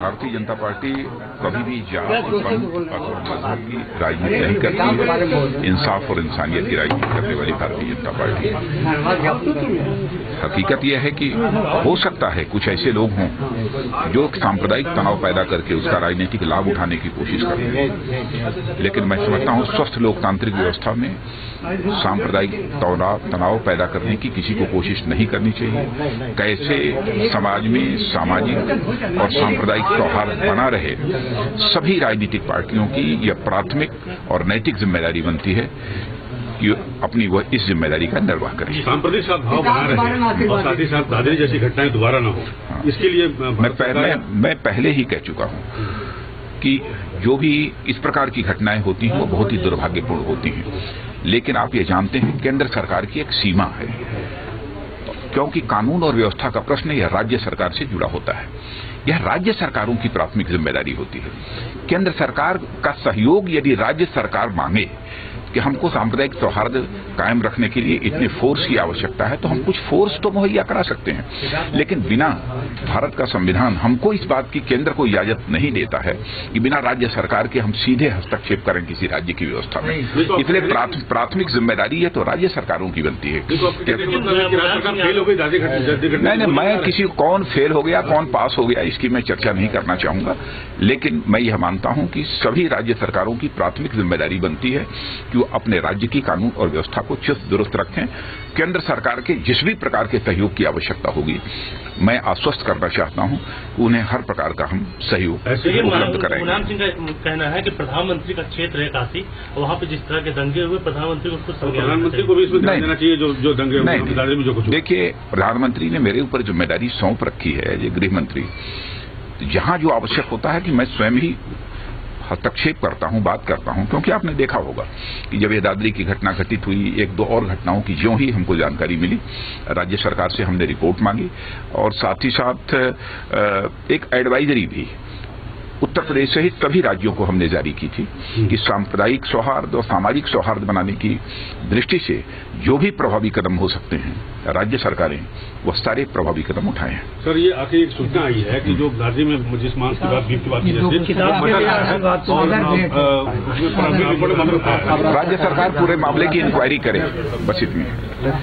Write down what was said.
Bharatiya Janata party कभी भी जात पंथ और मजहब की राजनीति नहीं करती है। इंसाफ और इंसानियत की राजनीति करने वाली भारतीय जनता पार्टी। हकीकत यह है कि हो सकता है कुछ ऐसे लोग हों जो सांप्रदायिक तनाव पैदा करके उसका राजनीतिक लाभ उठाने की कोशिश करते हैं, लेकिन मैं समझता हूं स्वस्थ लोकतांत्रिक व्यवस्था में सांप्रदायिक तनाव पैदा करने की किसी को कोशिश नहीं करनी चाहिए। कैसे समाज में सामाजिक और सांप्रदायिक सौहार्द बना रहे, सभी राजनीतिक पार्टियों की यह प्राथमिक और नैतिक जिम्मेदारी बनती है कि अपनी वह इस जिम्मेदारी का निर्वाह करें। सांप्रदायिक सद्भाव बना रहे और साथ ही साथ दादरी जैसी घटनाएं दोबारा न हो, इसके लिए मैं पहले ही कह चुका हूं कि जो भी इस प्रकार की घटनाएं होती हैं वो बहुत ही दुर्भाग्यपूर्ण होती हैं, लेकिन आप ये जानते हैं केंद्र सरकार की एक सीमा है, क्योंकि कानून और व्यवस्था का प्रश्न यह राज्य सरकार से जुड़ा होता है। यह राज्य सरकारों की प्राथमिक जिम्मेदारी होती है। केंद्र सरकार का सहयोग यदि राज्य सरकार मांगे कि हमको सांप्रदायिक सौहार्द कायम रखने के लिए इतने फोर्स की आवश्यकता है, तो हम कुछ फोर्स तो मुहैया करा सकते हैं, लेकिन बिना भारत का संविधान हमको इस बात की केंद्र को इजाजत नहीं देता है कि बिना राज्य सरकार के हम सीधे हस्तक्षेप करें किसी राज्य की व्यवस्था में। इसलिए प्राथमिक जिम्मेदारी है तो राज्य सरकारों की बनती है। नहीं, मैं किसी कौन फेल हो गया कौन पास हो गया इसकी मैं चर्चा नहीं करना चाहूंगा, लेकिन मैं यह मानता हूं कि सभी राज्य सरकारों की प्राथमिक जिम्मेदारी बनती है कि वो अपने राज्य की कानून और व्यवस्था को चुस्त दुरुस्त रखें। केंद्र सरकार के जिस भी प्रकार के सहयोग की आवश्यकता होगी, मैं आश्वस्त करना चाहता हूं कि उन्हें हर प्रकार का हम सहयोग उपलब्ध कराएंगे। मुलायम सिंह का कहना है कि प्रधानमंत्री का क्षेत्र है काशी, वहां पे जिस तरह के दंगे हुए प्रधानमंत्री को प्रधानमंत्री को भी इसमें ध्यान देना चाहिए जो दंगे हुए। देखिए, प्रधानमंत्री ने मेरे ऊपर जिम्मेदारी सौंप रखी है ये गृह मंत्री, जहां जो आवश्यक होता है कि मैं स्वयं ही हस्तक्षेप करता हूं, बात करता हूं, क्योंकि आपने देखा होगा कि जब ये दादरी की घटना घटित हुई, एक दो और घटनाओं की ज्यों ही हमको जानकारी मिली, राज्य सरकार से हमने रिपोर्ट मांगी और साथ ही साथ एक एडवाइजरी भी उत्तर प्रदेश सहित सभी राज्यों को हमने जारी की थी कि सांप्रदायिक सौहार्द और सामाजिक सौहार्द बनाने की दृष्टि से जो भी प्रभावी कदम हो सकते हैं राज्य सरकारें वह सारे प्रभावी कदम उठाए हैं। सर, ये आखिर एक सूचना आई है कि जो दादरी में जिस मांस की बात राज्य सरकार पूरे मामले की इंक्वायरी करे, बस इतनी है।